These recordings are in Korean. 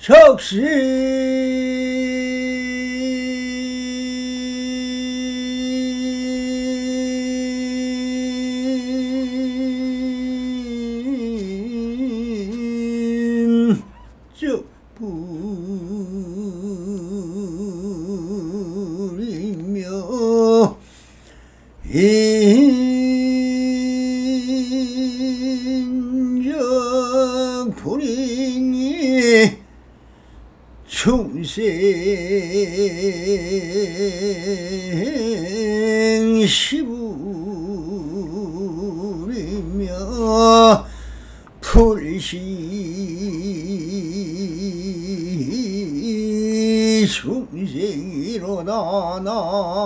적신 뿌리며 인적 불이니 충생 시부리며 불시 충생이로다 나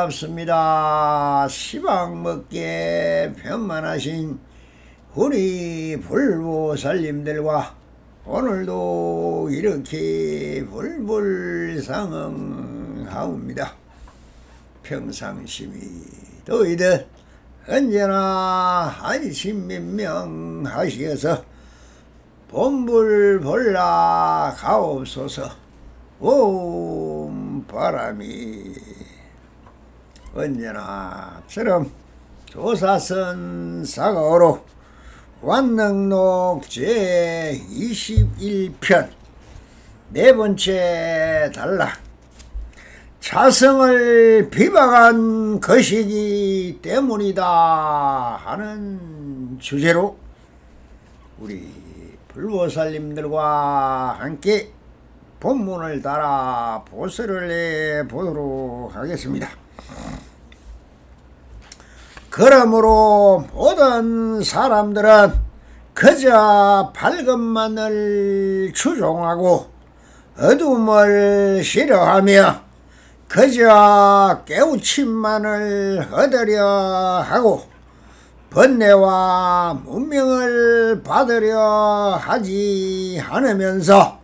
반갑습니다. 시방 먹기에 편만하신 우리 불보살님들과 오늘도 이렇게 불불상응하옵니다. 평상심이 너희들 언제나 안심민명하시어서 본불볼라 가옵소서. 옴 바람이 언제나처럼 조사선 사가오로 완능록 제21편 네 번째 단락 자성을 비방한 것이기 때문이다 하는 주제로 우리 불보살님들과 함께 본문을 따라 보설을 해보도록 하겠습니다. 그러므로 모든 사람들은 그저 밝음만을 추종하고 어둠을 싫어하며 그저 깨우침만을 얻으려 하고 번뇌와 문명을 받으려 하지 않으면서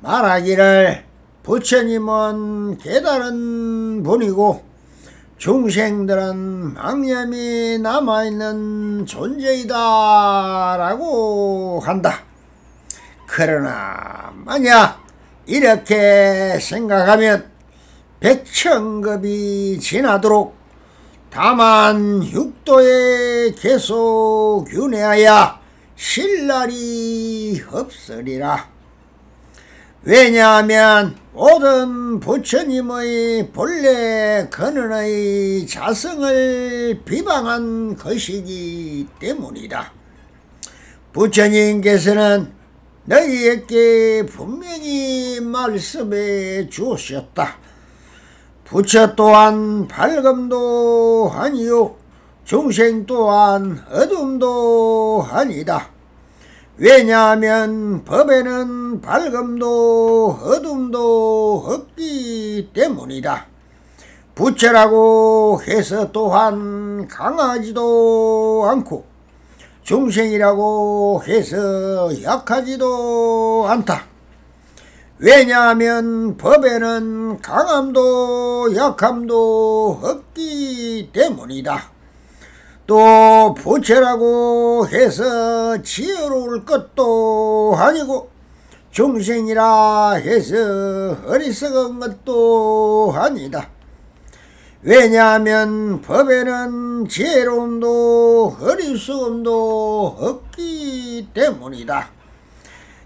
말하기를 부처님은 깨달은 분이고 중생들은 망념이 남아있는 존재이다 라고 한다. 그러나 만약 이렇게 생각하면 백천급이 지나도록 다만 육도에 계속 윤회하여 쉴 날이 없으리라. 왜냐하면 모든 부처님의 본래 근원의 자성을 비방한 것이기 때문이다. 부처님께서는 너희에게 분명히 말씀해 주셨다. 부처 또한 밝음도 아니요 중생 또한 어둠도 아니다. 왜냐하면 법에는 밝음도 어둠도 없기 때문이다. 부처라고 해서 또한 강하지도 않고 중생이라고 해서 약하지도 않다. 왜냐하면 법에는 강함도 약함도 없기 때문이다. 또 부처라고 해서 지혜로울 것도 아니고 중생이라 해서 어리석은 것도 아니다. 왜냐하면 법에는 지혜로움도 어리석음도 없기 때문이다.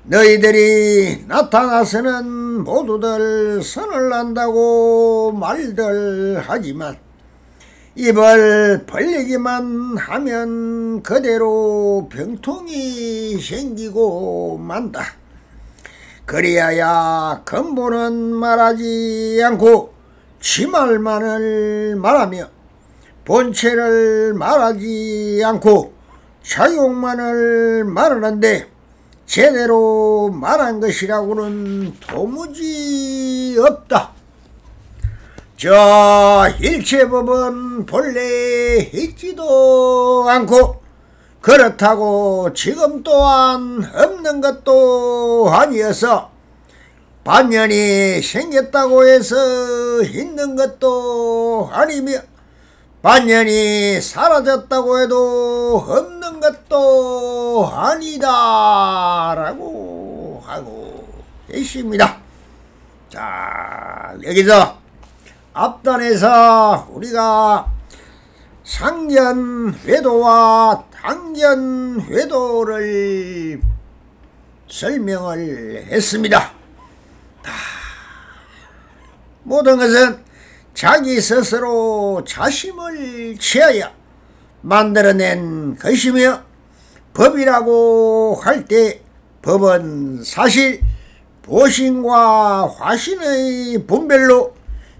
너희들이 나타나서는 모두들 선을 한다고 말들 하지만 입을 벌리기만 하면 그대로 병통이 생기고 만다. 그리하여 근본은 말하지 않고 지말만을 말하며 본체를 말하지 않고 자욕만을 말하는데 제대로 말한 것이라고는 도무지 없다. 저 일체법은 본래 있지도 않고 그렇다고 지금 또한 없는 것도 아니어서 반년이 생겼다고 해서 있는 것도 아니며 반년이 사라졌다고 해도 없는 것도 아니다 라고 하고 계십니다. 자, 여기서 앞단에서 우리가 상견회도와 단견회도를 설명을 했습니다. 모든 것은 자기 스스로 자심을 취하여 만들어낸 것이며 법이라고 할 때 법은 사실 보신과 화신의 분별로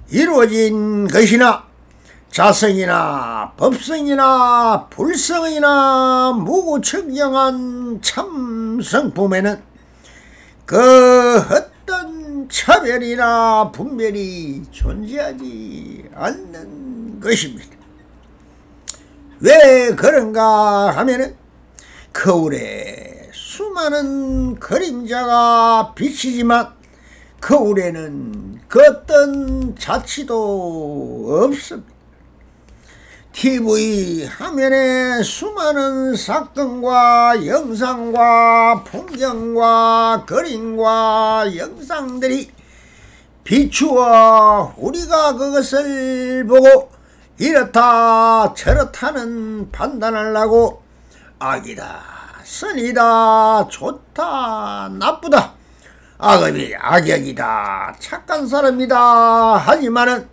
이루어진 것이나 자성이나 법성이나 불성이나 무구청정한 참성품에는 그 어떤 차별이나 분별이 존재하지 않는 것입니다. 왜 그런가 하면은 거울에 수많은 그림자가 비치지만 거울에는 그 어떤 자취도 없습니다. TV 화면에 수많은 사건과 영상과 풍경과 그림과 영상들이 비추어 우리가 그것을 보고 이렇다 저렇다는 판단을 하고 악이다 선이다 좋다 나쁘다 악업이 악역이다 착한 사람이다 하지만은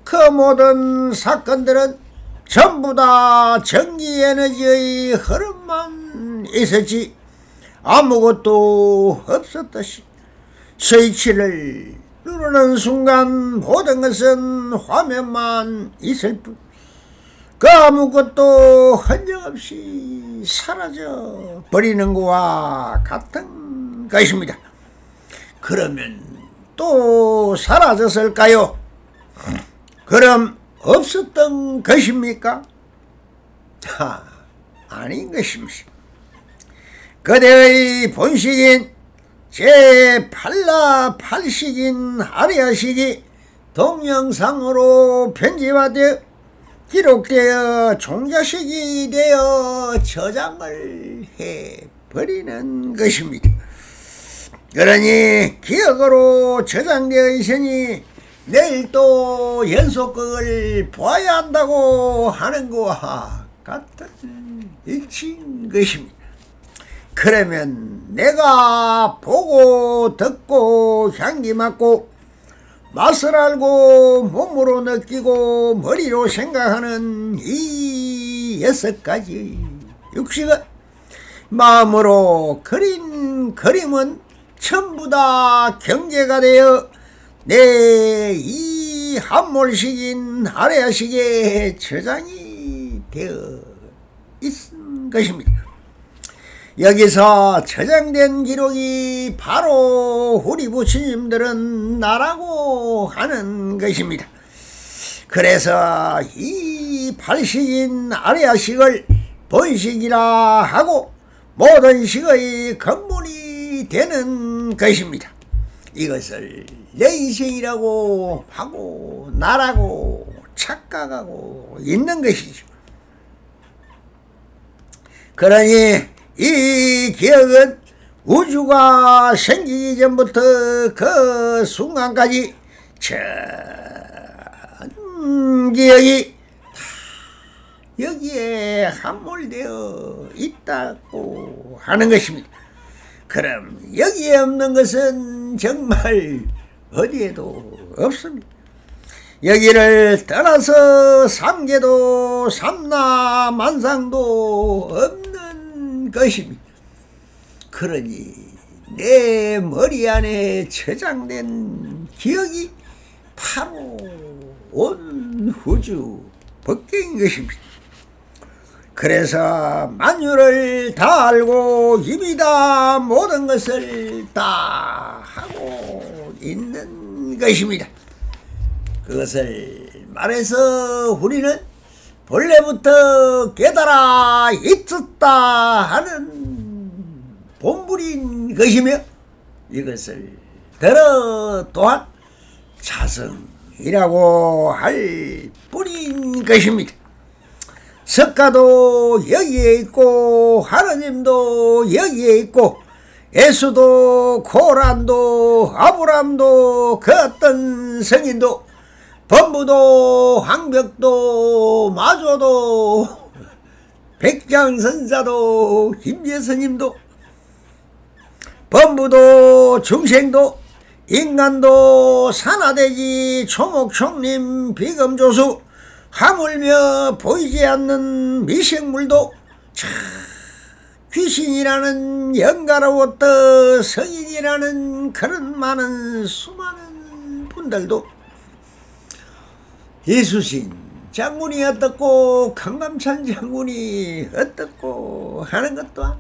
그 모든 사건들은 전부 다 전기 에너지의 흐름만 있었지 아무것도 없었듯이 스위치를 누르는 순간 모든 것은 화면만 있을 뿐 그 아무것도 흔적 없이 사라져 버리는 것과 같은 것입니다. 그러면 또 사라졌을까요? 그럼 없었던 것입니까? 아닌 것입니다. 그대의 본식인 제8식인 아리아식이 동영상으로 편집하되 기록되어 종자식이 되어 저장을 해버리는 것입니다. 그러니 기억으로 저장되어 있으니 내일 또 연속극을 보아야 한다고 하는 것과 같은 일치인 것입니다. 그러면 내가 보고 듣고 향기 맡고 맛을 알고 몸으로 느끼고 머리로 생각하는 이 6가지 육식은 마음으로 그린 그림은 전부 다 경계가 되어 내 이 함몰식인 아레아식에 저장이 되어 있은 것입니다. 여기서 저장된 기록이 바로 우리 부처님들은 나라고 하는 것입니다. 그래서 이 8식인 아레아식을 본식이라 하고 모든 식의 근본이 되는 것입니다. 이것을 내 인생이라고 하고 나라고 착각하고 있는 것이죠. 그러니 이 기억은 우주가 생기기 전부터 그 순간까지 전 기억이 다 여기에 함몰되어 있다고 하는 것입니다. 그럼 여기에 없는 것은 정말 어디에도 없습니다. 여기를 떠나서 삼계도 삼라만상도 없는 것입니다. 그러니 내 머리 안에 저장된 기억이 바로 온 우주 법경인 것입니다. 그래서 만유를 다 알고 이미 다 모든 것을 다 하고 있는 것입니다. 그것을 말해서 우리는 본래부터 깨달아 있었다 하는 본분인 것이며, 이것을 들어 또한 자성이라고 할 뿐인 것입니다. 석가도 여기에 있고 하느님도 여기에 있고 예수도 고란도 아브람도 그 어떤 성인도 법무도 황벽도 마조도 백장선사도 김재스님도 법무도 중생도 인간도 산하대지 초목총림 비금조수 하물며 보이지 않는 미생물도 귀신이라는 영가로웠던 성인이라는 그런 많은 수많은 분들도 이수신 장군이 어떻고 강감찬 장군이 어떻고 하는 것도 다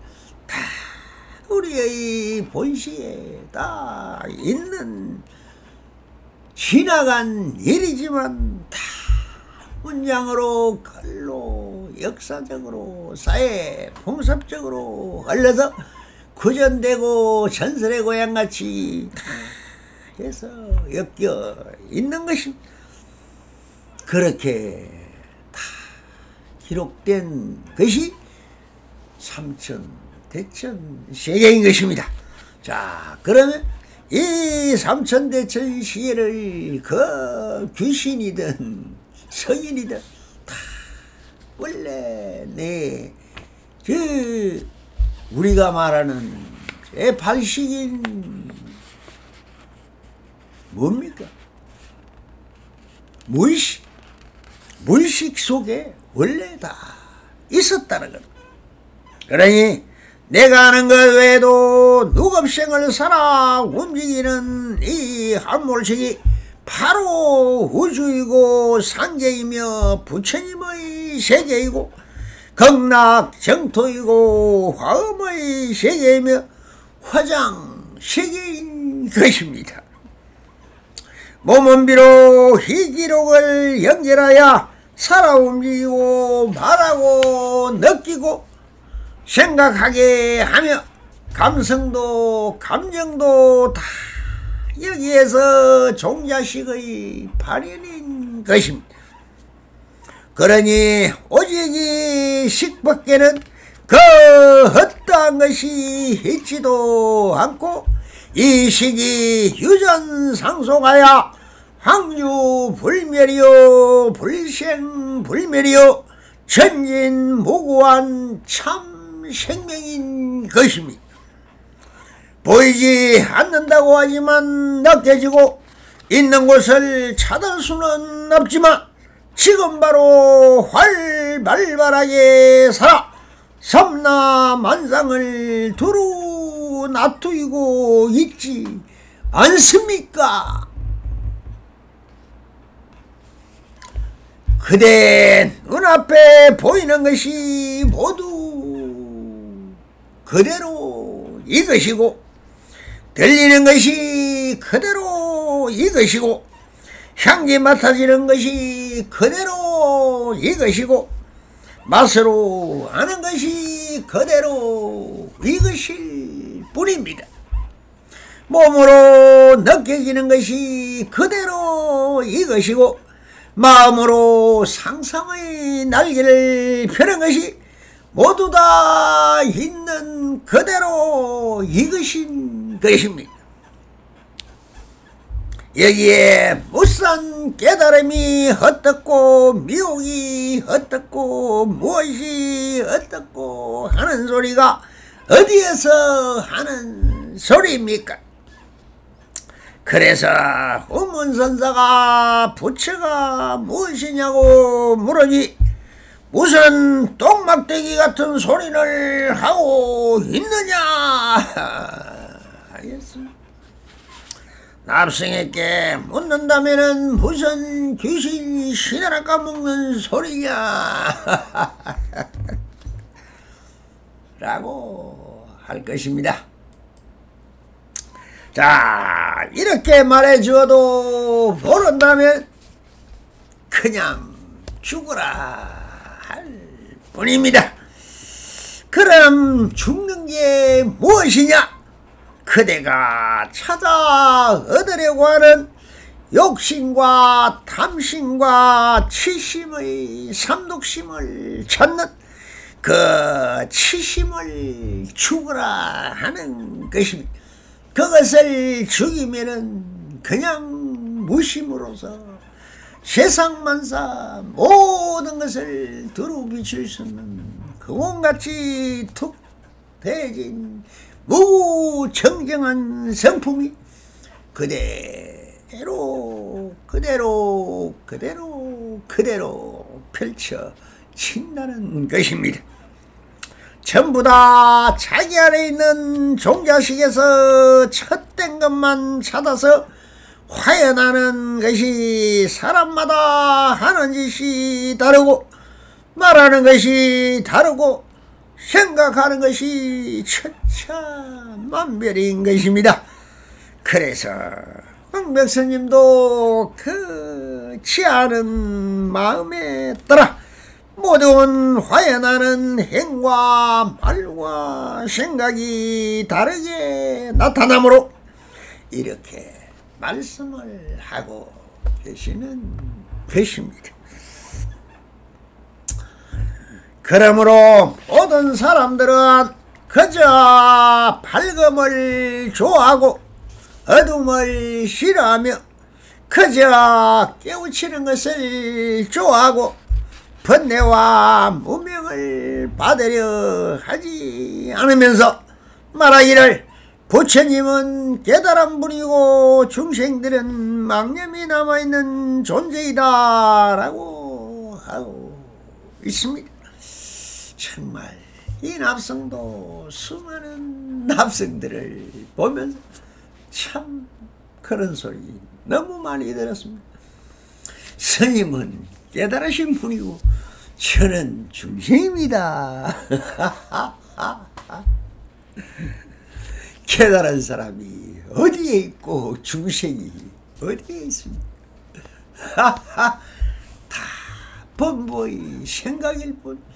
우리의 본시에 다 있는 지나간 일이지만 다 문장으로 글로 역사적으로 사회 풍습적으로 흘러서 구전되고 전설의 고향같이 다 해서 엮여 있는 것입니다. 그렇게 다 기록된 것이 삼천대천시계인 것입니다. 자, 그러면 이 삼천대천시계를 그 귀신이든 성인이든 다 원래 우리가 말하는 제 발식인 뭡니까? 무의식 속에 원래 다 있었다는 것. 그러니 내가 아는 것 외에도 누급생을 살아 움직이는 이 한몰식이 바로 우주이고 상계이며 부처님의 세계이고 극락정토이고 화엄의 세계이며 화장세계인 것입니다. 몸은 비록 이 기록을 연결하여 살아 움직이고 말하고 느끼고 생각하게 하며 감성도 감정도 다 여기에서 종자식의 발현인 것입니다. 그러니 오직 이 식밖에는 그 어떠한 것이 있지도 않고 이 식이 유전상속하여 황유불멸이요 불생불멸이요 전진무구한 참 생명인 것입니다. 보이지 않는다고 하지만 느껴지고 있는 곳을 찾을 수는 없지만 지금 바로 활발하게 살아 섬나만상을 두루 놔두이고 있지 않습니까? 그대 눈앞에 보이는 것이 모두 그대로 이것이고 들리는 것이 그대로 이것이고 향기 맡아지는 것이 그대로 이것이고 맛으로 아는 것이 그대로 이것일 뿐입니다. 몸으로 느껴지는 것이 그대로 이것이고 마음으로 상상의 날개를 펴는 것이 모두 다 있는 그대로 이것인 것입니다. 여기에 무슨 깨달음이 어떻고 미혹이 어떻고 무엇이 어떻고 하는 소리가 어디에서 하는 소리입니까? 그래서 후문선사가 부처가 무엇이냐고 물으니 무슨 똥막대기 같은 소리를 하고 있느냐 하였습니다. 납승에게 묻는다면은 무슨 귀신이 신하나 까먹는 소리냐 라고 할 것입니다. 자, 이렇게 말해 주어도 모른다면 그냥 죽어라 할 뿐입니다. 그럼 죽는 게 무엇이냐? 그대가 찾아 얻으려고 하는 욕심과 탐심과 치심의 삼독심을 찾는 그 치심을 죽으라 하는 것입니다. 그것을 죽이면은 그냥 무심으로서 세상만사 모든 것을 두루 비출 수 있는 그공같이 툭 대진 무정정한 성품이 그대로 펼쳐진다는 것입니다. 전부 다 자기 안에 있는 종자식에서 첫 된 것만 찾아서 화연하는 것이 사람마다 하는 짓이 다르고 말하는 것이 다르고 생각하는 것이 천차만별인 것입니다. 그래서 황백스님도 그 취하는 마음에 따라 모든 화연하는 행과 말과 생각이 다르게 나타나므로 이렇게 말씀을 하고 계시는 것입니다. 그러므로 모든 사람들은 그저 밝음을 좋아하고 어둠을 싫어하며 그저 깨우치는 것을 좋아하고 번뇌와 무명을 받으려 하지 않으면서 말하기를 부처님은 깨달은 분이고 중생들은 망념이 남아있는 존재이다 라고 하고 있습니다. 정말 이 납성도 수많은 납성들을 보면서 참 그런 소리 너무 많이 들었습니다. 스님은 깨달으신 분이고 저는 중생입니다. 깨달은 사람이 어디에 있고 중생이 어디에 있습니까? 다 범보의 생각일 뿐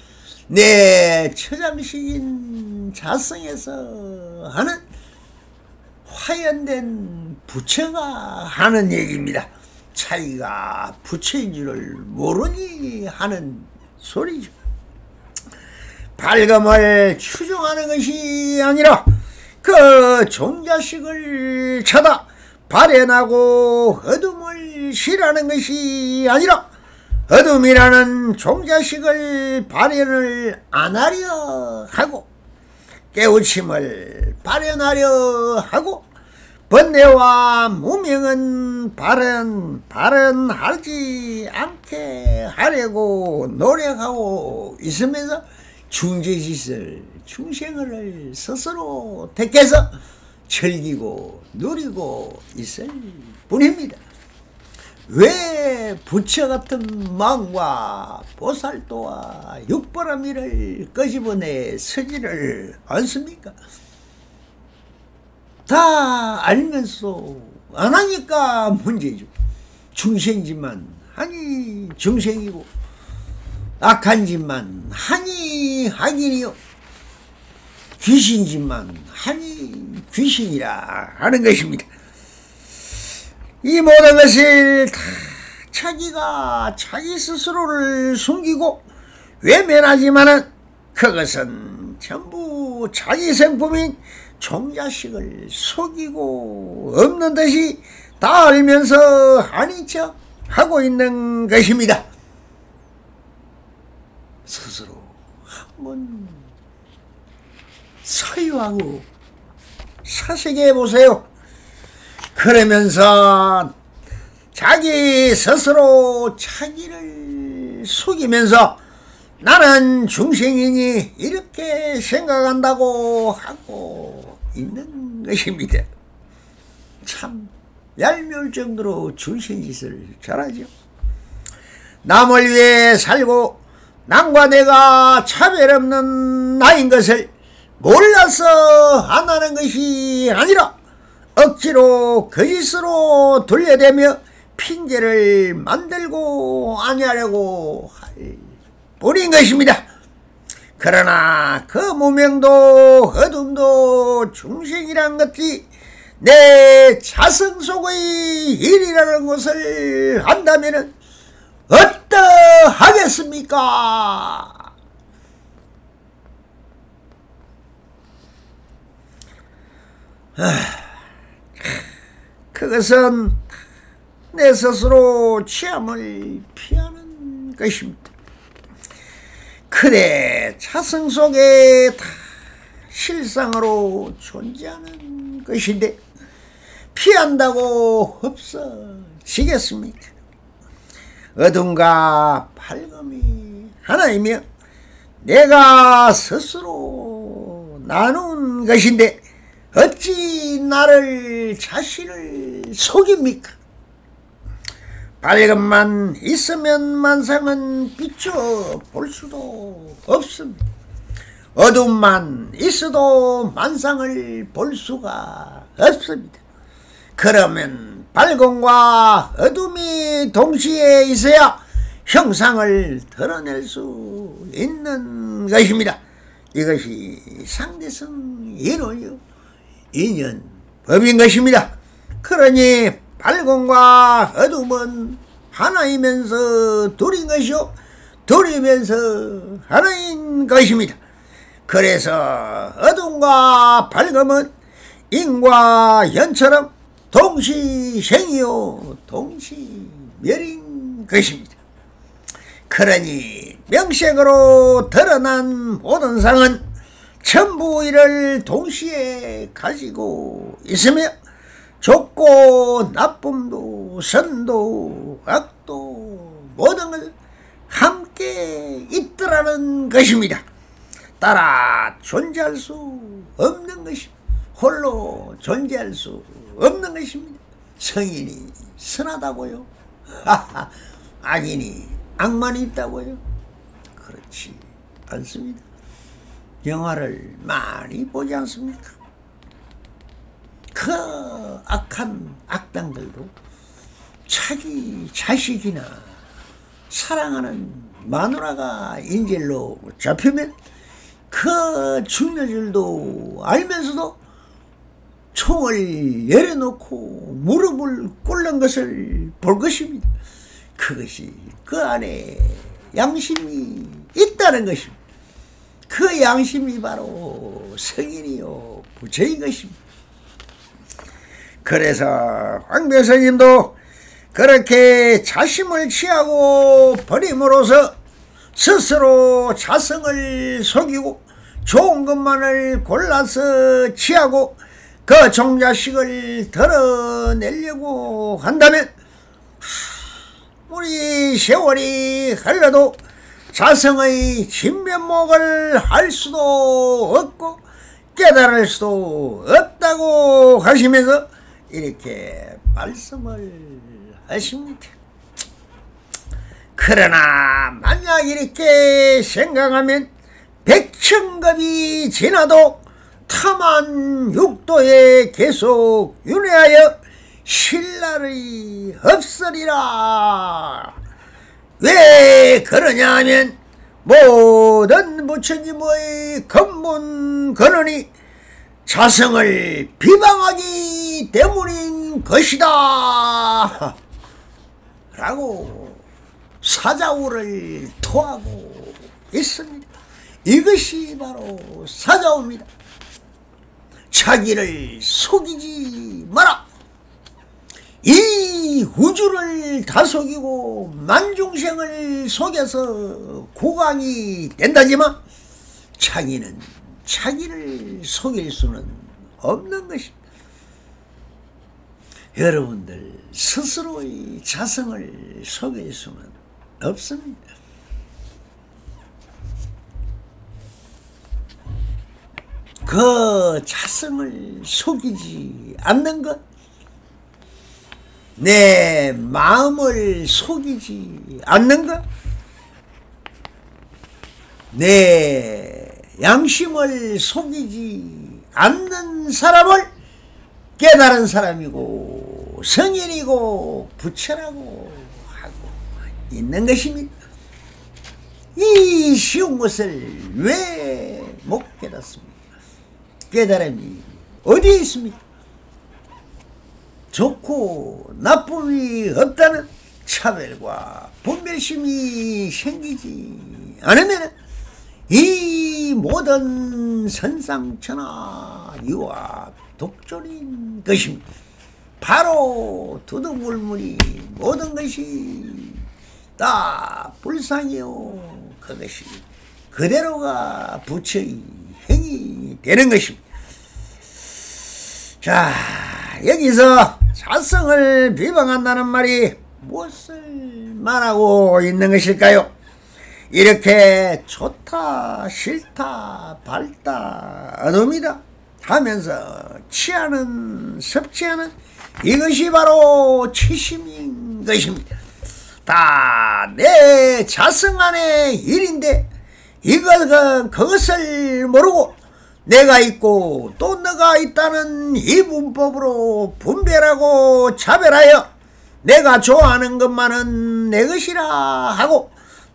내 처장식인 자성에서 하는 화연된 부처가 하는 얘기입니다. 자기가 부처인 줄을 모르니 하는 소리죠. 밝음을 추종하는 것이 아니라 그 종자식을 찾아 발현하고 어둠을 싫어하는 것이 아니라 어둠이라는 종자식을 발현을 안 하려 하고 깨우침을 발현하려 하고 번뇌와 무명은 발현하지 않게 하려고 노력하고 있으면서 중재짓을 중생을 스스로 택해서 즐기고 누리고 있을 뿐입니다. 왜 부처 같은 마음과 보살도와 육바라밀을 끄집어내 서지를 않습니까? 다 알면서 안 하니까 문제죠. 중생지만 하니 중생이고 악한 짓만 하니 악인이요 귀신짓만 하니 귀신이라 하는 것입니다. 이 모든 것을 다 자기가 자기 스스로를 숨기고 외면하지만은 그것은 전부 자기 성품인 종자식을 속이고 없는 듯이 다 알면서 아닌 척 하고 있는 것입니다. 스스로 한번 서유하고 사색해 보세요. 그러면서 자기 스스로 자기를 속이면서 나는 중생이니 이렇게 생각한다고 하고 있는 것입니다. 참 얄미울 정도로 중생짓을 잘하죠. 남을 위해 살고 남과 내가 차별 없는 나인 것을 몰라서 안 하는 것이 아니라 억지로 거짓으로 돌려대며 핑계를 만들고 아니하려고 할 뿐인 것입니다. 그러나 그 무명도 어둠도 중생이란 것이 내 자성 속의 일이라는 것을 안다면 어떠하겠습니까? 그것은 내 스스로 취함을 피하는 것입니다. 그대 자성 속에 다 실상으로 존재하는 것인데 피한다고 없어지겠습니까? 어둠과 밝음이 하나이며 내가 스스로 나눈 것인데 어찌 나를 자신을 속입니까? 밝음만 있으면 만상은 비춰 볼 수도 없습니다. 어둠만 있어도 만상을 볼 수가 없습니다. 그러면 밝음과 어둠이 동시에 있어야 형상을 드러낼 수 있는 것입니다. 이것이 상대성 인호요 인연법인 것입니다. 그러니 밝음과 어둠은 하나이면서 둘인 것이요 둘이면서 하나인 것입니다. 그래서 어둠과 밝음은 인과 연처럼 동시생이요 동시멸인 것입니다. 그러니 명색으로 드러난 모든 상은 전부 이를 동시에 가지고 있으며 좋고 나쁨도 선도 악도 모든 걸 함께 있더라는 것입니다. 따라 존재할 수 없는 것입니다. 홀로 존재할 수 없는 것입니다. 성인이 선하다고요? 악인이 악만이 있다고요? 그렇지 않습니다. 영화를 많이 보지 않습니까? 그 악한 악당들도 자기 자식이나 사랑하는 마누라가 인질로 잡히면 그 죽는 줄도 알면서도 총을 내려놓고 무릎을 꿇는 것을 볼 것입니다. 그것이 그 안에 양심이 있다는 것입니다. 그 양심이 바로 성인이요 부처인 것입니다. 그래서 황묘스님도 그렇게 자심을 취하고 버림으로써 스스로 자성을 속이고 좋은 것만을 골라서 취하고 그 종자식을 드러내려고 한다면 우리 세월이 흘러도 자성의 진면목을 할 수도 없고 깨달을 수도 없다고 하시면서 이렇게 말씀을 하십니다. 그러나 만약 이렇게 생각하면 백천급이 지나도 탐한 육도에 계속 윤회하여 신랄이 없으리라. 왜 그러냐 하면 모든 부처님의 근본 근원이 자성을 비방하기 때문인 것이다 라고 사자우를 토하고 있습니다. 이것이 바로 사자우입니다. 자기를 속이지 마라. 이 우주를 다 속이고 만중생을 속여서 고강이 된다지만 자기는 자기를 속일 수는 없는 것입니다. 여러분들 스스로의 자성을 속일 수는 없습니다. 그 자성을 속이지 않는 것, 내 마음을 속이지 않는 것, 내 양심을 속이지 않는 사람을 깨달은 사람이고 성인이고 부처라고 하고 있는 것입니다. 이 쉬운 것을 왜 못 깨닫습니까? 깨달음이 어디에 있습니까? 좋고 나쁨이 없다는 차별과 분별심이 생기지 않으면 이 모든 선상천하 유아 독존인 것입니다. 바로 두두물물이 모든 것이 다 불상이요 그것이 그대로가 부처의 행이 되는 것입니다. 자, 여기서 자성을 비방한다는 말이 무엇을 말하고 있는 것일까요? 이렇게 좋다 싫다 밝다 어둠이다 하면서 취하는 섭취하는 이것이 바로 치심인 것입니다. 다 내 자성 안의 일인데 그것을 모르고 내가 있고 또 너가 있다는 이 문법으로 분별하고 차별하여 내가 좋아하는 것만은 내 것이라 하고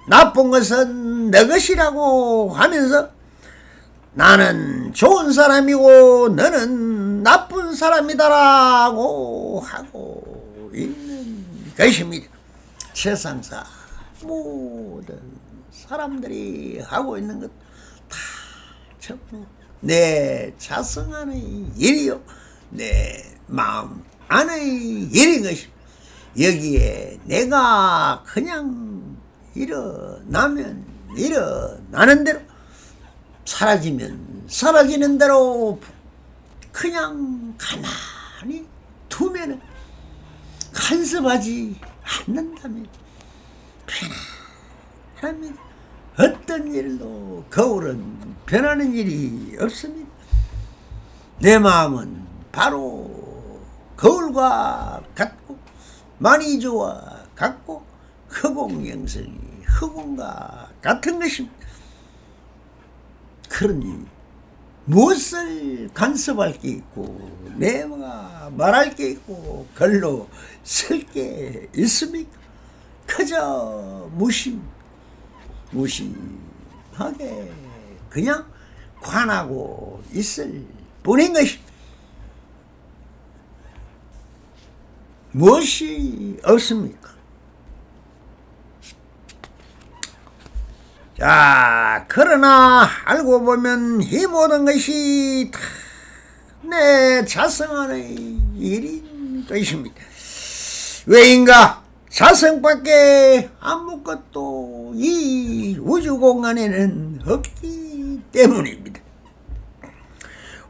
나쁜 것은 내 것이라고 하면서 나는 좋은 사람이고 너는 나쁜 사람이다라고 하고 있는 것입니다. 세상사 모든 사람들이 하고 있는 것 다 전부 내 자성 안의 일이요 내 마음 안의 일인 것입니다. 여기에 내가 그냥 일어나면 일어나는 대로 사라지면 사라지는 대로 그냥 가만히 두면은 간섭하지 않는다면 편합니다. 어떤 일도 거울은 변하는 일이 없습니다. 내 마음은 바로 거울과 같고 만이조와 같고 허공영성이 허공과 같은 것입니다. 그러니 무엇을 간섭할 게 있고 내가 말할 게 있고 걸로 쓸 게 있습니까? 그저 무심하게 그냥 관하고 있을 뿐인 것입니다. 무엇이 없습니까? 자, 그러나 알고 보면 이 모든 것이 다 내 자성 안의 일인 것입니다. 왜인가? 자성밖에 아무것도 이 우주공간에는 없기 때문입니다.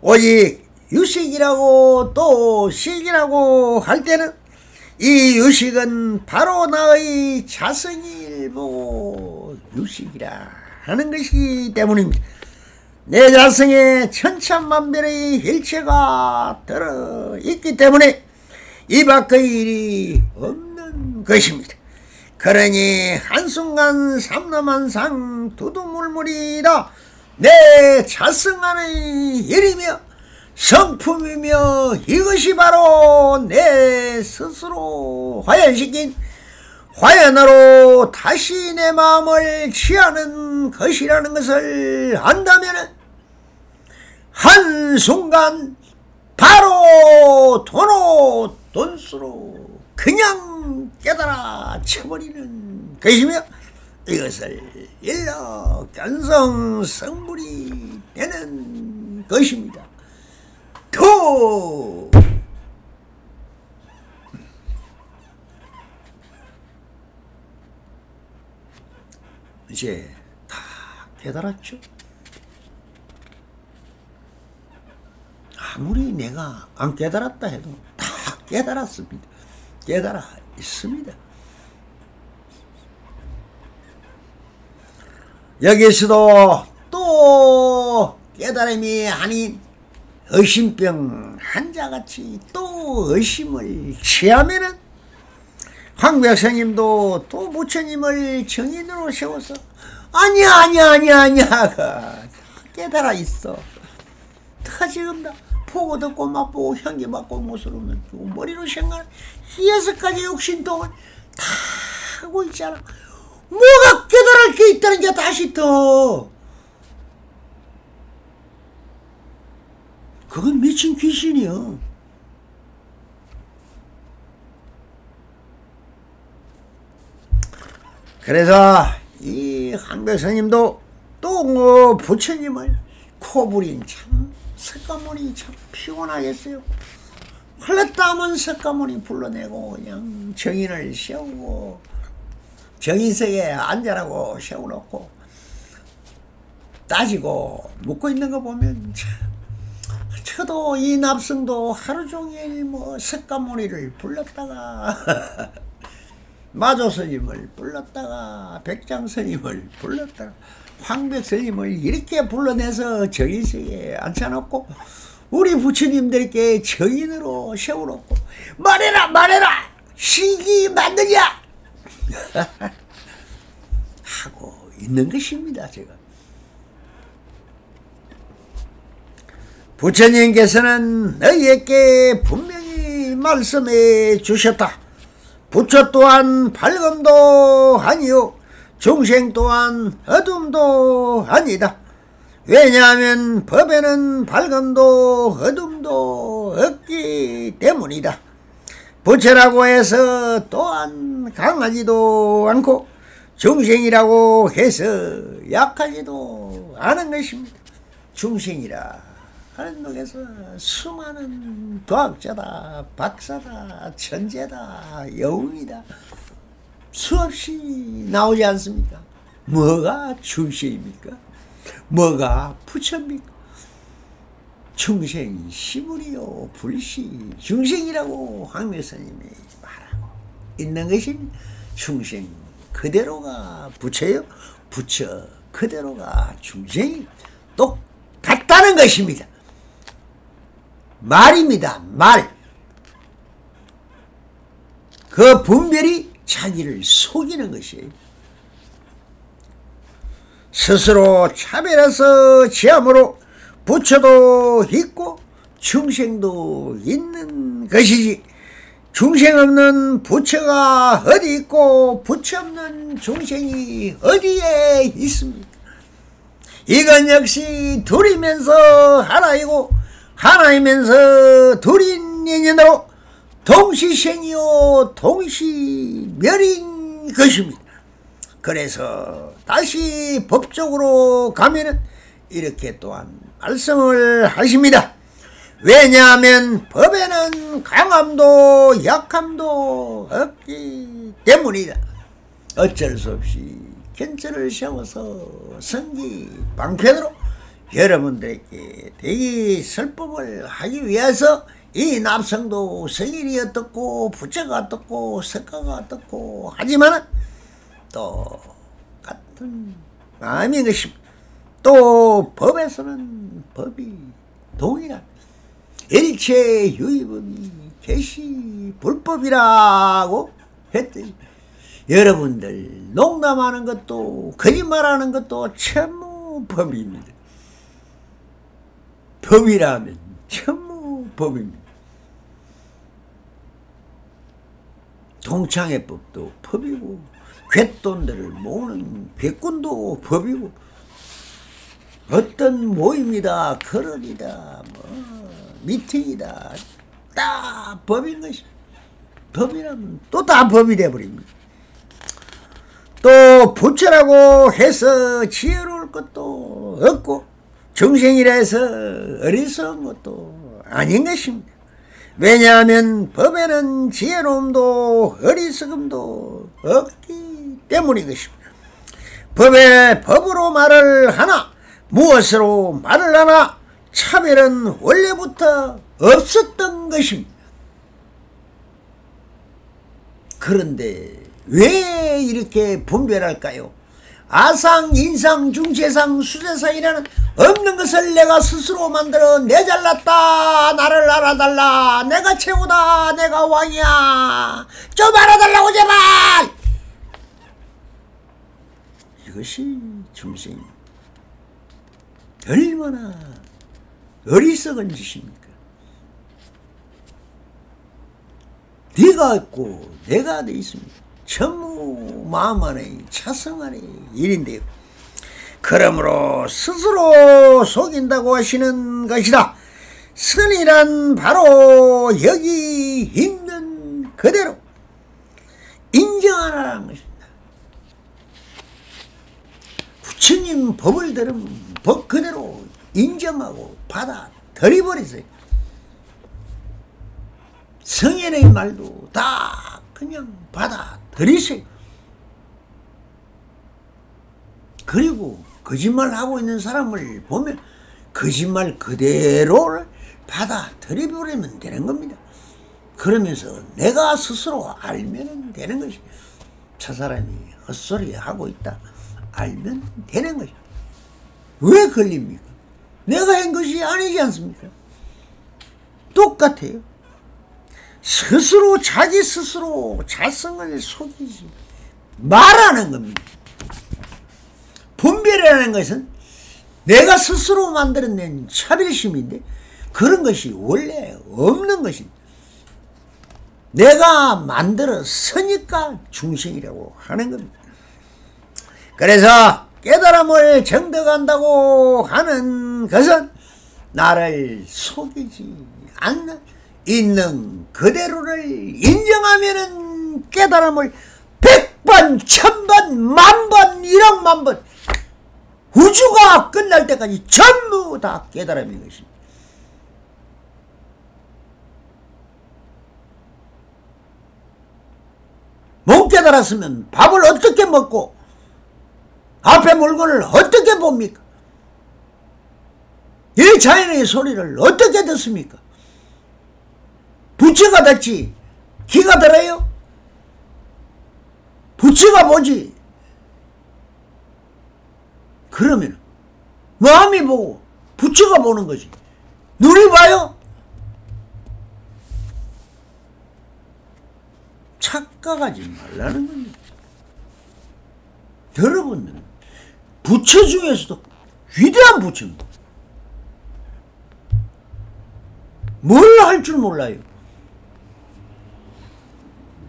오직 유식이라고 또 식이라고 할 때는 이 유식은 바로 나의 자성을 보고 유식이라 하는 것이기 때문입니다. 내 자성에 천차만별의 일체가 들어있기 때문에 이 밖의 일이 없는 것입니다. 그러니 한순간 삼라만상 두두물물이다 내 자성 안의 일이며 성품이며 이것이 바로 내 스스로 화연시킨 화연으로 다시 내 마음을 취하는 것이라는 것을 안다면 한순간 바로 돈으로 돈수로 그냥 깨달아 쳐버리는 것이며 이것을 일러견성성불이 되는 것입니다. 또 이제 다 깨달았죠? 아무리 내가 안 깨달았다 해도 다 깨달았습니다. 깨달아 있습니다. 여기서도 또 깨달음이 아닌 의심병 환자같이 또 의심을 취하면은 황백성님도 또 부처님을 정인으로 세워서 아니야 깨달아 있어. 다 지금 다 보고 듣고 맛보고 향기 맡고 모습으로 머리로 생각 6가지 육신동을 다 하고 있잖아. 뭐가 깨달을 게 있다는 게 다시 더. 그건 미친 귀신이요. 그래서 이 한백스님도 또 부처님을 코부린 참 석가모니 참 피곤하겠어요. 흘렀다 하면 석가모니 불러내고 그냥 정인을 세우고 정인석에 앉아라고 세워놓고 따지고 묻고 있는 거 보면 참, 저도 이 납승도 하루종일 뭐 석가모니를 불렀다가 마조스님을 불렀다가 백장스님을 불렀다가 황백스님을 이렇게 불러내서 정인석에 앉혀놓고 우리 부처님들께 정인으로 세워놓고 말해라 말해라 시기 맞느냐 하고 있는 것입니다. 제가 부처님께서는 너희에게 분명히 말씀해 주셨다. 부처 또한 밝음도 아니요 중생 또한 어둠도 아니다. 왜냐하면 법에는 밝음도 어둠도 없기 때문이다. 부처라고 해서 또한 강하지도 않고 중생이라고 해서 약하지도 않은 것입니다. 중생이라 하는 놈에서 수많은 과학자다, 박사다, 천재다, 여웅이다 수없이 나오지 않습니까? 뭐가 중생입니까? 뭐가 부처입니까? 중생이 시불이요 불시 중생이라고 황묘스님이 말하고 있는 것이 중생 그대로가 부처요, 부처 그대로가 중생이 똑같다는 것입니다. 말입니다. 말. 그 분별이 자기를 속이는 것이에요. 스스로 차별해서 지함으로 부처도 있고 중생도 있는 것이지 중생 없는 부처가 어디 있고 부처 없는 중생이 어디에 있습니까? 이건 역시 둘이면서 하나이고 하나이면서 둘인 인연으로 동시생이요 동시멸인 것입니다. 그래서 다시 법적으로 가면은 이렇게 또한 말씀을 하십니다. 왜냐하면 법에는 강함도 약함도 없기 때문이다. 어쩔 수 없이 견철을 세워서 성기 방편으로 여러분들에게 대기 설법을 하기 위해서 이 납성도 성인이 어떻고 부처가 어떻고 석가가 어떻고 하지만 또 같은 마음인 것입니다. 또 법에서는 법이 동일한 일체 유의법이 개시 불법이라고 했더니 여러분들 농담하는 것도 거짓말하는 것도 전부 법입니다. 법이라면 전부 법입니다. 동창회법도 법이고 갯돈들을 모으는 갯꾼도 법이고 어떤 모임이다 거론이다 뭐 미팅이다 다 법인 것이 법이라면 또 다 법이 되어버립니다. 또 부처라고 해서 지혜로울 것도 없고 중생이라 해서 어리석은 것도 아닌 것입니다. 왜냐하면 법에는 지혜로움도 어리석음도 없기 때문인 것입니다. 법에 법으로 말을 하나 무엇으로 말을 하나 차별은 원래부터 없었던 것입니다. 그런데 왜 이렇게 분별할까요? 아상, 인상, 중세상, 수세상이라는 없는 것을 내가 스스로 만들어 내 잘났다 나를 알아달라 내가 최고다 내가 왕이야 좀 알아달라고 제발 이것이 중생입니다. 얼마나 어리석은 짓입니까? 네가 있고 내가 돼 있습니다. 전무 마음 안에 차성안의 일인데요. 그러므로 스스로 속인다고 하시는 것이다. 선이란 바로 여기 있는 그대로 인정하라는 것입니다. 부처님 법을 들으면 법 그대로 인정하고 받아들여버리세요. 성현의 말도 다 그냥 받아들이세요. 그리고 거짓말하고 있는 사람을 보면 거짓말 그대로를 받아들여버리면 되는 겁니다. 그러면서 내가 스스로 알면 되는 것이, 저 사람이 헛소리 하고 있다 알면 되는 것이. 왜 걸립니까? 내가 한 것이 아니지 않습니까? 똑같아요. 스스로 자기 스스로 자성을 속이지 말하는 겁니다. 분별이라는 것은 내가 스스로 만들어낸 차별심인데 그런 것이 원래 없는 것입니다. 내가 만들었으니까 중생이라고 하는 겁니다. 그래서 깨달음을 정득한다고 하는 것은 나를 속이지 않는 있는 그대로를 인정하면은 깨달음을 100번, 1000번, 만번, 1억만번 우주가 끝날 때까지 전부 다 깨달음인 것입니다. 못 깨달았으면 밥을 어떻게 먹고 앞에 물건을 어떻게 봅니까? 이 자연의 소리를 어떻게 듣습니까? 부처가 듣지 기가 들어요? 부처가 보지. 그러면 마음이 보고 부처가 보는 거지. 눈이 봐요? 착각하지 말라는 겁니다. 여러분들은 부처 중에서도 위대한 부처입니다. 뭘 할 줄 몰라요.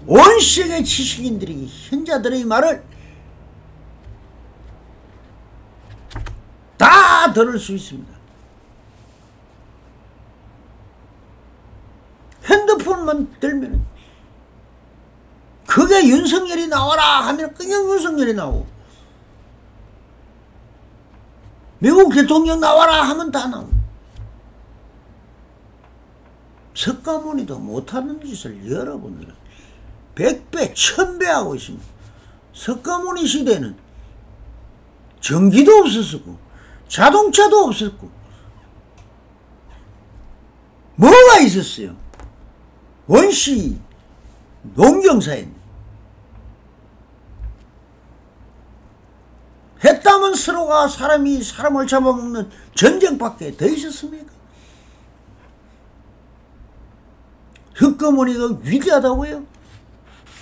온 세계 지식인들이 현자들의 말을 다 들을 수 있습니다. 핸드폰만 들면 그게 윤석열이 나와라 하면 그냥 윤석열이 나오고 미국 대통령 나와라 하면 다 나오고 석가모니도 못하는 짓을 여러분들은 100배, 1000배 하고 있습니다. 석가모니 시대는 전기도 없었고 자동차도 없었고 뭐가 있었어요? 원시 농경사회입니다. 했다면 서로가 사람이 사람을 잡아먹는 전쟁밖에 더 있었습니까? 석가모니가 위대하다고요?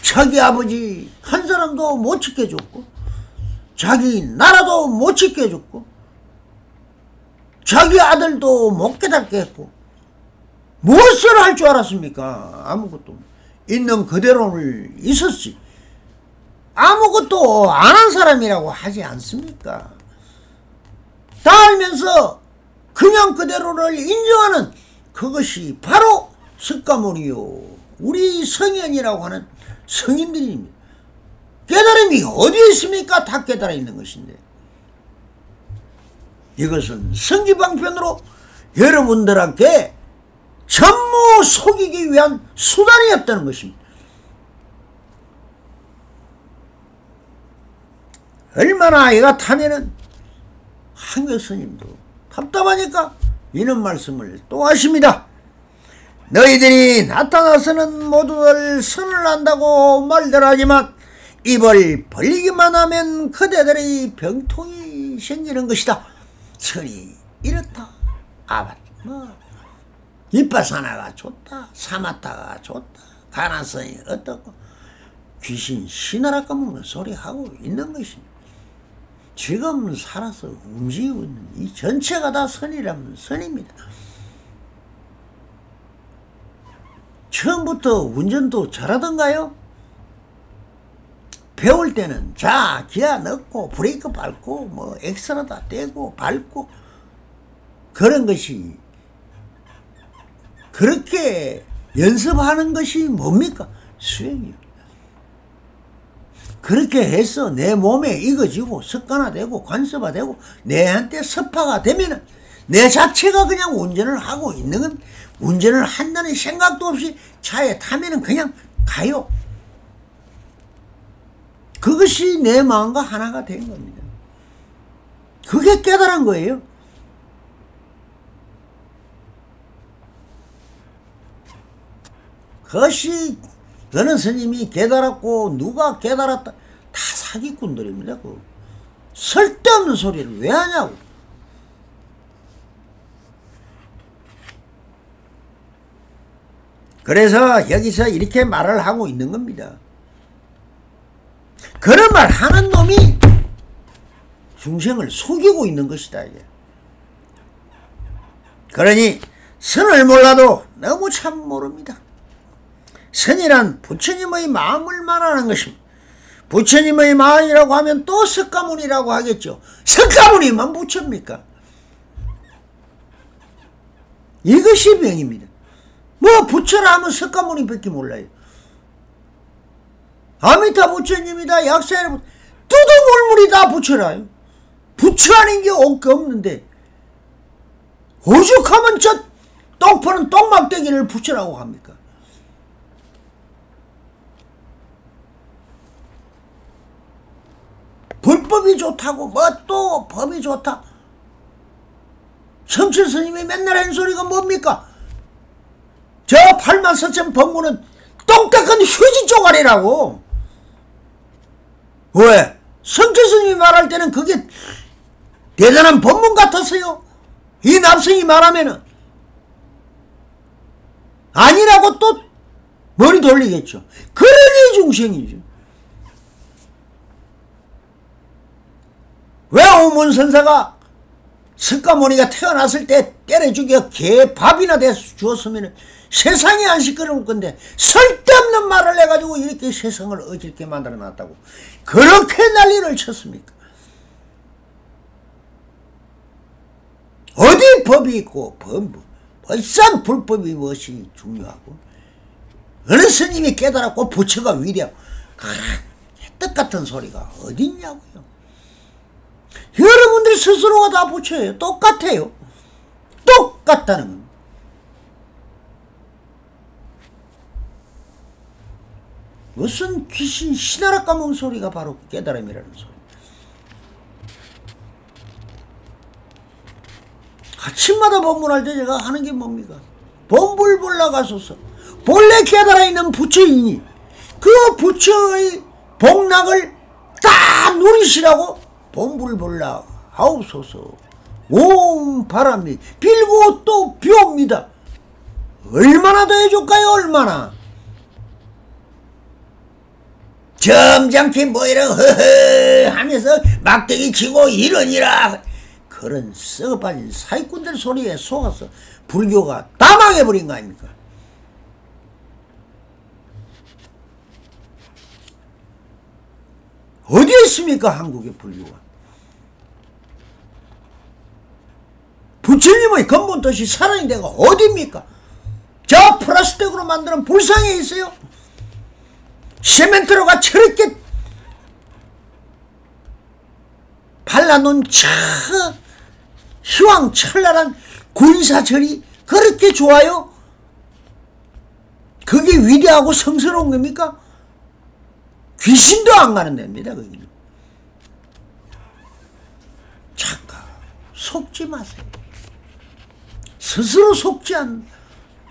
자기 아버지 한 사람도 못 지켜줬고 자기 나라도 못 지켜줬고 자기 아들도 못 깨닫게 했고 무엇을 할 줄 알았습니까? 아무것도. 있는 그대로를 있었지. 아무것도 안 한 사람이라고 하지 않습니까? 다 알면서 그냥 그대로를 인정하는 그것이 바로 석가모니요 우리 성현이라고 하는 성인들입니다. 깨달음이 어디에 있습니까? 다 깨달아 있는 것인데 이것은 성지방편으로 여러분들한테 전부 속이기 위한 수단이었다는 것입니다. 얼마나 이가 타면은 한결스님도 답답하니까 이런 말씀을 또 하십니다. 너희들이 나타나서는 모두들 선을 한다고 말들 하지만 입을 벌리기만 하면 그대들의 병통이 생기는 것이다. 선이 이렇다. 이빠사나가 좋다. 사마타가 좋다. 가난성이 어떻고 귀신 신하라 까먹는 소리 하고 있는 것입니다. 지금 살아서 움직이고 있는 이 전체가 다 선이라면 선입니다. 처음부터 운전도 잘하던가요? 배울 때는 자 기아 넣고 브레이크 밟고 뭐 엑셀러다 떼고 밟고 그런 것이 그렇게 연습하는 것이 뭡니까? 수행입니다. 그렇게 해서 내 몸에 익어지고 습관화되고 관습화되고 내한테 습화가 되면은 내 자체가 그냥 운전을 하고 있는 건 운전을 한다는 생각도 없이 차에 타면은 그냥 가요. 그것이 내 마음과 하나가 된 겁니다. 그게 깨달은 거예요. 그것이 어느 스님이 깨달았고 누가 깨달았다 다 사기꾼들입니다. 그 쓸데없는 소리를 왜 하냐고. 그래서 여기서 이렇게 말을 하고 있는 겁니다. 그런 말 하는 놈이 중생을 속이고 있는 것이다. 이게. 그러니 선을 몰라도 너무 참 모릅니다. 선이란 부처님의 마음을 말하는 것입니다. 부처님의 마음이라고 하면 또 석가모니라고 하겠죠. 석가모니만 부처입니까? 이것이 병입니다. 뭐 부처라 하면 석가모니밖에 몰라요. 아미타 부처님이다 약사의 뚜두물물이 다 부처라요. 부처 아닌 게 없는데 오죽하면 저 똥파는 똥막대기를 부처라고 합니까? 불법이 좋다고 뭐 또 법이 좋다. 성철 스님이 맨날 한 소리가 뭡니까? 저 84,000 법문은 똥 닦은 휴지 쪼가리라고. 왜? 성철 스님이 말할 때는 그게 대단한 법문 같았어요. 이 남성이 말하면은 아니라고 또 머리 돌리겠죠. 그러니 중생이죠. 왜 오문선사가 석가모니가 태어났을 때 때려 죽여 개밥이나 돼 주었으면 세상이 안 시끄러울 건데 쓸데없는 말을 해가지고 이렇게 세상을 어질게 만들어 놨다고 그렇게 난리를 쳤습니까? 어디 법이 있고 벌써 불법이 무엇이 중요하고 어느 스님이 깨달았고 부처가 위대하고 뜻같은 소리가 어디 있냐고요. 여러분들 스스로가 다 부처예요. 똑같아요. 똑같다는 겁니다. 무슨 귀신 신하라 까먹은 소리가 바로 깨달음이라는 소리. 아침마다 법문할 때 제가 하는 게 뭡니까? 본불볼라가소서 본래 깨달아 있는 부처이니 그 부처의 복락을 다 누리시라고 본불볼라 하옵소서. 온 바람이 빌고 또 비옵니다. 얼마나 더 해줄까요? 얼마나? 점잖게 뭐 이런 허허 하면서 막대기 치고 이러니라 그런 썩어빠진 사기꾼들 소리에 속아서 불교가 다 망해버린 거 아닙니까? 어디에 있습니까? 한국의 불교가. 부처님의 근본 뜻이 살아있는 데가 어디입니까? 저 플라스틱으로 만드는 불상에 있어요. 시멘트로가 저렇게 발라놓은 휘황찬란한 구인사절이 그렇게 좋아요? 그게 위대하고 성스러운 겁니까? 귀신도 안 가는 데입니다. 거기는. 잠깐 속지 마세요. 스스로 속지 않는,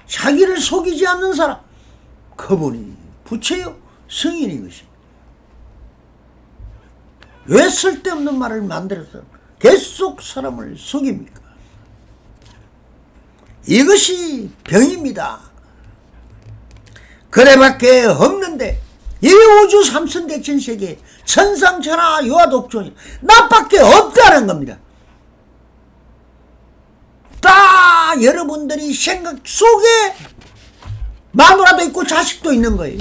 자기를 속이지 않는 사람, 그분이 부처요 성인인 것입니다. 왜 쓸데없는 말을 만들어서 계속 사람을 속입니까? 이것이 병입니다. 그래밖에 없는데 이 우주 삼천대천세계 천상천하 유아독존이 나밖에 없다는 겁니다. 다 여러분들이 생각 속에 마누라도 있고 자식도 있는 거예요.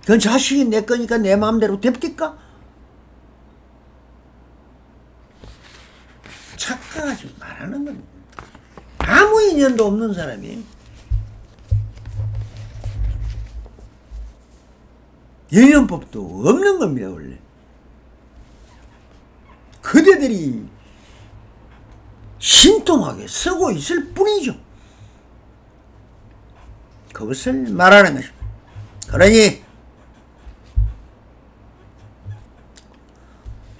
그건 자식이 내 거니까 내 마음대로 됩니까? 착각하지 말라는 겁니다. 아무 인연도 없는 사람이 인연법도 없는 겁니다. 원래 그대들이 신통하게 쓰고 있을 뿐이죠. 그것을 말하는 것입니다. 그러니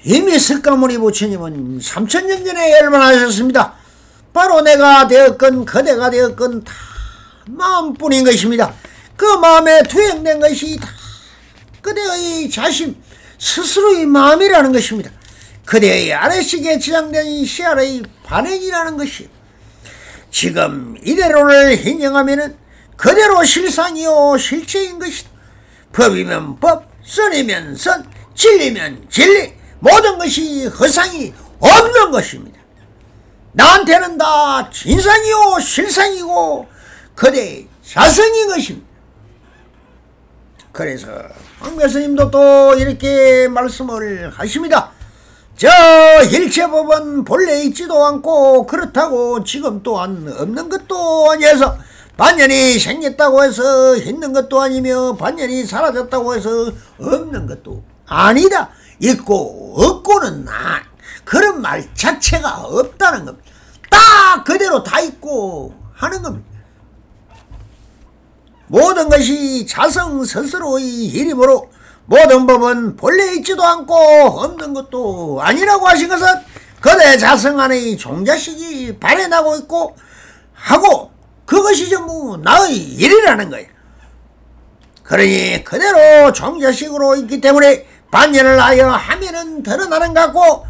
이미 석가모니 부처님은 3000년 전에 열반하셨습니다. 바로 내가 되었건 그대가 되었건 다 마음뿐인 것입니다. 그 마음에 투영된 것이 다 그대의 자신 스스로의 마음이라는 것입니다. 그대의 아래식에 지장된 시알의 반응이라는 것이요. 지금 이대로를 인정하면은 그대로 실상이요 실체인 것이다. 법이면 법, 선이면 선, 진리면 진리, 모든 것이 허상이 없는 것입니다. 나한테는 다 진상이요 실상이고 그대의 자성인 것입니다. 그래서 황묘스님도 또 이렇게 말씀을 하십니다. 저 일체법은 본래 있지도 않고 그렇다고 지금 또한 없는 것도 아니어서 반년이 생겼다고 해서 있는 것도 아니며 반년이 사라졌다고 해서 없는 것도 아니다. 있고 없고는 그런 말 자체가 없다는 겁니다. 딱 그대로 다 있고 하는 겁니다. 모든 것이 자성 스스로의 일이므로 모든 법은 본래 있지도 않고 없는 것도 아니라고 하신 것은 그대 자성 안의 종자식이 발현하고 있고 하고 그것이 전부 나의 일이라는 거예요. 그러니 그대로 종자식으로 있기 때문에 반연을 하여 하면은 드러나는 것 같고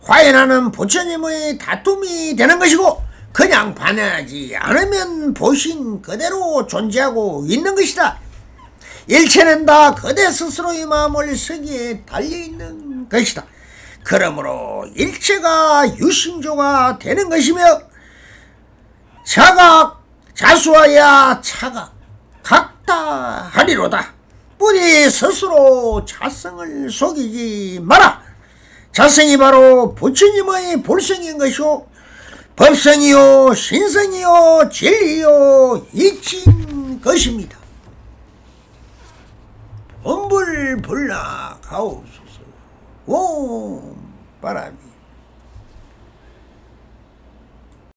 화연하는 부처님의 다툼이 되는 것이고 그냥 반연하지 않으면 보신 그대로 존재하고 있는 것이다. 일체는 다 그대 스스로의 마음을 쓰기에 달려있는 것이다. 그러므로 일체가 유심조가 되는 것이며 자각 자수하야 차각 각다 하리로다. 뿌리 스스로 자성을 속이지 마라. 자성이 바로 부처님의 본성인 것이요 법성이요 신성이요 진리요 이친 것입니다. 엄불불락 하옵소서. 오 바람이